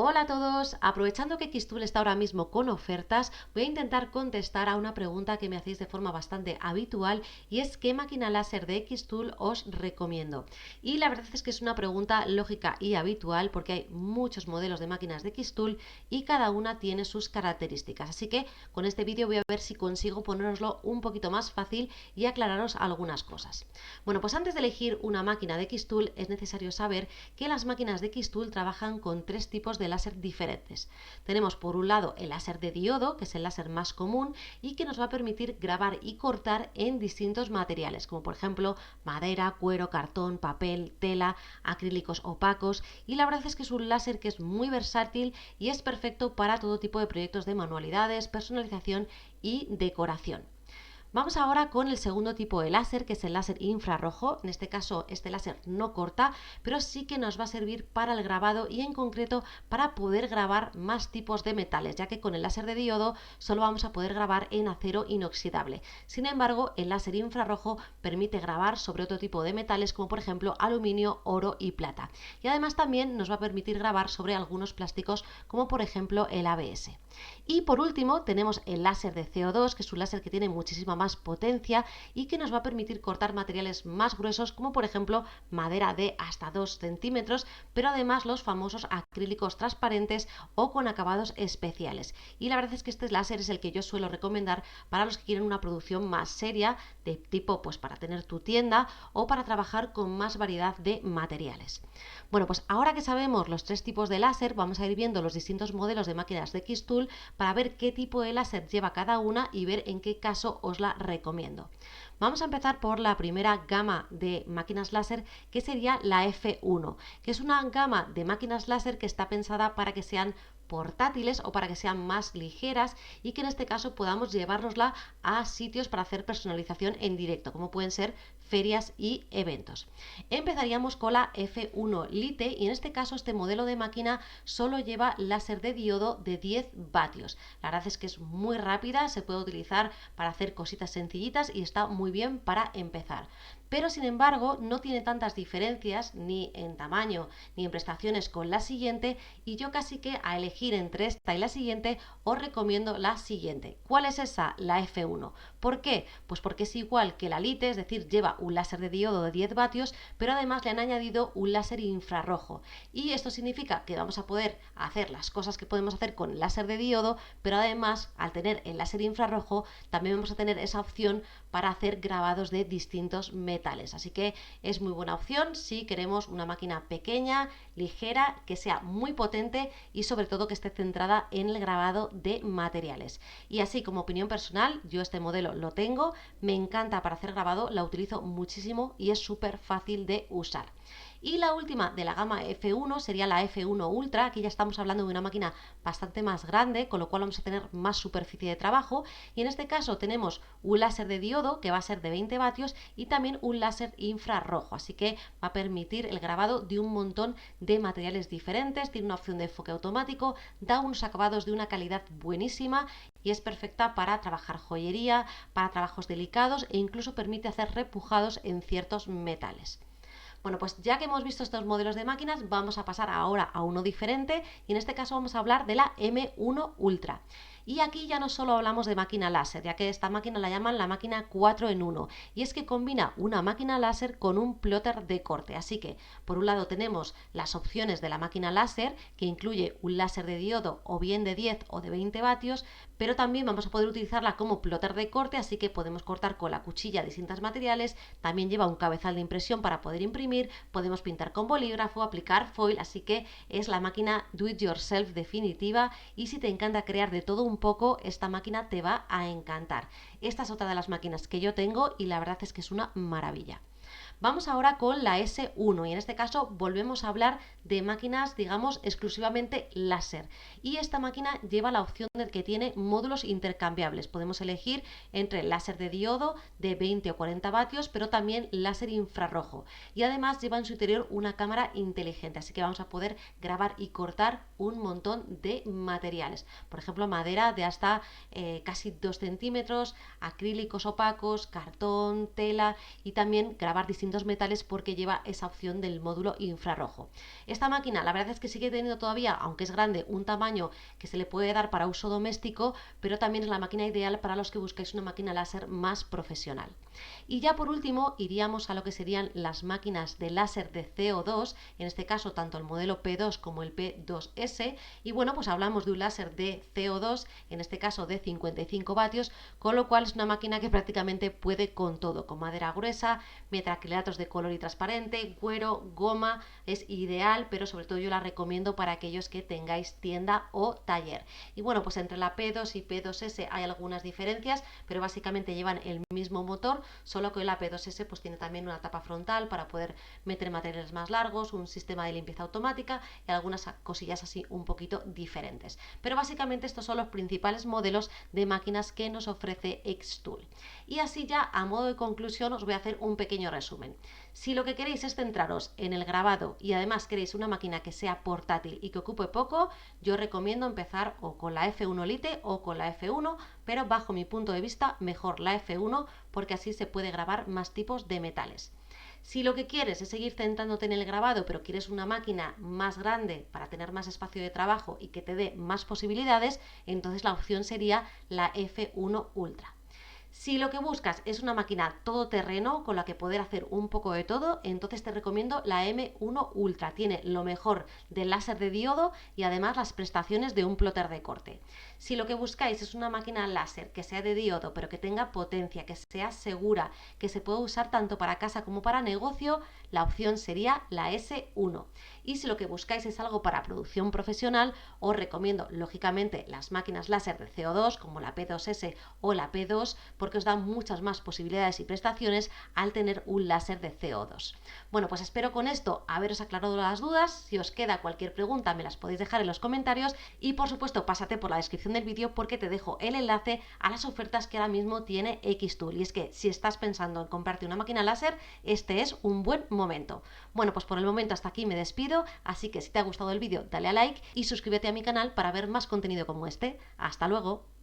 Hola a todos, aprovechando que Xtool está ahora mismo con ofertas, voy a intentar contestar a una pregunta que me hacéis de forma bastante habitual y es ¿qué máquina láser de Xtool os recomiendo? Y la verdad es que es una pregunta lógica y habitual porque hay muchos modelos de máquinas de Xtool y cada una tiene sus características, así que con este vídeo voy a ver si consigo poneroslo un poquito más fácil y aclararos algunas cosas. Bueno, pues antes de elegir una máquina de Xtool es necesario saber que las máquinas de Xtool trabajan con tres tipos de láser diferentes. Tenemos por un lado el láser de diodo, que es el láser más común y que nos va a permitir grabar y cortar en distintos materiales, como por ejemplo madera, cuero, cartón, papel, tela, acrílicos opacos, y la verdad es que es un láser que es muy versátil y es perfecto para todo tipo de proyectos de manualidades, personalización y decoración. Vamos ahora con el segundo tipo de láser, que es el láser infrarrojo. En este caso, este láser no corta, pero sí que nos va a servir para el grabado y en concreto para poder grabar más tipos de metales, ya que con el láser de diodo solo vamos a poder grabar en acero inoxidable. Sin embargo, el láser infrarrojo permite grabar sobre otro tipo de metales, como por ejemplo aluminio, oro y plata. Y además también nos va a permitir grabar sobre algunos plásticos, como por ejemplo el ABS. Y por último tenemos el láser de CO2, que es un láser que tiene muchísima más potencia y que nos va a permitir cortar materiales más gruesos, como por ejemplo madera de hasta 2 centímetros, pero además los famosos acrílicos transparentes o con acabados especiales. Y la verdad es que este láser es el que yo suelo recomendar para los que quieren una producción más seria, de tipo pues para tener tu tienda o para trabajar con más variedad de materiales. Bueno, pues ahora que sabemos los tres tipos de láser, vamos a ir viendo los distintos modelos de máquinas de Xtool para ver qué tipo de láser lleva cada una y ver en qué caso os la recomiendo. Vamos a empezar por la primera gama de máquinas láser, que sería la F1, que es una gama de máquinas láser que está pensada para que sean portátiles o para que sean más ligeras y que en este caso podamos llevárnosla a sitios para hacer personalización en directo, como pueden ser ferias y eventos. Empezaríamos con la F1 Lite y en este caso este modelo de máquina solo lleva láser de diodo de 10 vatios. La verdad es que es muy rápida, se puede utilizar para hacer cositas sencillitas y está muy bien para empezar. Pero sin embargo no tiene tantas diferencias ni en tamaño ni en prestaciones con la siguiente y yo casi que a elegir entre esta y la siguiente os recomiendo la siguiente. ¿Cuál es esa? La F1. ¿Por qué? Pues porque es igual que la Lite, es decir, lleva un láser de diodo de 10 vatios, pero además le han añadido un láser infrarrojo. Y esto significa que vamos a poder hacer las cosas que podemos hacer con el láser de diodo, pero además al tener el láser infrarrojo también vamos a tener esa opción para hacer grabados de distintos metales. Así que es muy buena opción si queremos una máquina pequeña, ligera, que sea muy potente y sobre todo que esté centrada en el grabado de materiales. Y así como opinión personal, yo este modelo lo tengo, me encanta para hacer grabado, la utilizo muchísimo y es súper fácil de usar. Y la última de la gama F1 sería la F1 Ultra. Aquí ya estamos hablando de una máquina bastante más grande, con lo cual vamos a tener más superficie de trabajo. Y en este caso tenemos un láser de diodo que va a ser de 20 vatios y también un láser infrarrojo. Así que va a permitir el grabado de un montón de materiales diferentes. Tiene una opción de enfoque automático, da unos acabados de una calidad buenísima y es perfecta para trabajar joyería, para trabajos delicados e incluso permite hacer repujados en ciertos metales. Bueno, pues ya que hemos visto estos modelos de máquinas, vamos a pasar ahora a uno diferente y en este caso vamos a hablar de la M1 Ultra. Y aquí ya no solo hablamos de máquina láser, ya que esta máquina la llaman la máquina 4 en 1, y es que combina una máquina láser con un plotter de corte. Así que, por un lado tenemos las opciones de la máquina láser, que incluye un láser de diodo o bien de 10 o de 20 vatios, pero también vamos a poder utilizarla como plotter de corte, así que podemos cortar con la cuchilla distintos materiales. También lleva un cabezal de impresión para poder imprimir, podemos pintar con bolígrafo, aplicar foil, así que es la máquina do it yourself definitiva y si te encanta crear de todo un poco, esta máquina te va a encantar. Esta es otra de las máquinas que yo tengo y la verdad es que es una maravilla. Vamos ahora con la S1 y en este caso volvemos a hablar de máquinas, digamos, exclusivamente láser. Y esta máquina lleva la opción de que tiene módulos intercambiables. Podemos elegir entre láser de diodo de 20 o 40 vatios, pero también láser infrarrojo. Y además lleva en su interior una cámara inteligente, así que vamos a poder grabar y cortar un montón de materiales. Por ejemplo, madera de hasta casi 2 centímetros, acrílicos opacos, cartón, tela y también grabar grabar distintos metales porque lleva esa opción del módulo infrarrojo. Esta máquina la verdad es que sigue teniendo todavía, aunque es grande, un tamaño que se le puede dar para uso doméstico, pero también es la máquina ideal para los que buscáis una máquina láser más profesional. Y ya por último iríamos a lo que serían las máquinas de láser de CO2, en este caso tanto el modelo P2 como el P2S, y bueno, pues hablamos de un láser de CO2, en este caso de 55 vatios, con lo cual es una máquina que prácticamente puede con todo, con madera gruesa, metacrilatos de color y transparente, cuero, goma, es ideal, pero sobre todo yo la recomiendo para aquellos que tengáis tienda o taller. Y bueno, pues entre la P2 y P2S hay algunas diferencias, pero básicamente llevan el mismo motor, solo que la P2S pues tiene también una tapa frontal para poder meter materiales más largos, un sistema de limpieza automática y algunas cosillas así un poquito diferentes. Pero básicamente estos son los principales modelos de máquinas que nos ofrece Xtool. Y así ya a modo de conclusión os voy a hacer un pequeño resumen. Si lo que queréis es centraros en el grabado y además queréis una máquina que sea portátil y que ocupe poco, yo recomiendo empezar o con la F1 Lite o con la F1, pero bajo mi punto de vista mejor la F1 porque así se puede grabar más tipos de metales. Si lo que quieres es seguir centrándote en el grabado, pero quieres una máquina más grande para tener más espacio de trabajo y que te dé más posibilidades, entonces la opción sería la F1 Ultra. Si lo que buscas es una máquina todoterreno con la que poder hacer un poco de todo, entonces te recomiendo la M1 Ultra. Tiene lo mejor del láser de diodo y además las prestaciones de un plotter de corte. Si lo que buscáis es una máquina láser que sea de diodo pero que tenga potencia, que sea segura, que se pueda usar tanto para casa como para negocio, la opción sería la S1. Y si lo que buscáis es algo para producción profesional, os recomiendo lógicamente las máquinas láser de CO2 como la P2S o la P2 porque os dan muchas más posibilidades y prestaciones al tener un láser de CO2. Bueno, pues espero con esto haberos aclarado las dudas. Si os queda cualquier pregunta me las podéis dejar en los comentarios y por supuesto pásate por la descripción del vídeo porque te dejo el enlace a las ofertas que ahora mismo tiene Xtool. Y es que si estás pensando en comprarte una máquina láser, este es un buen momento. Bueno, pues por el momento hasta aquí me despido, así que si te ha gustado el vídeo dale a like y suscríbete a mi canal para ver más contenido como este. ¡Hasta luego!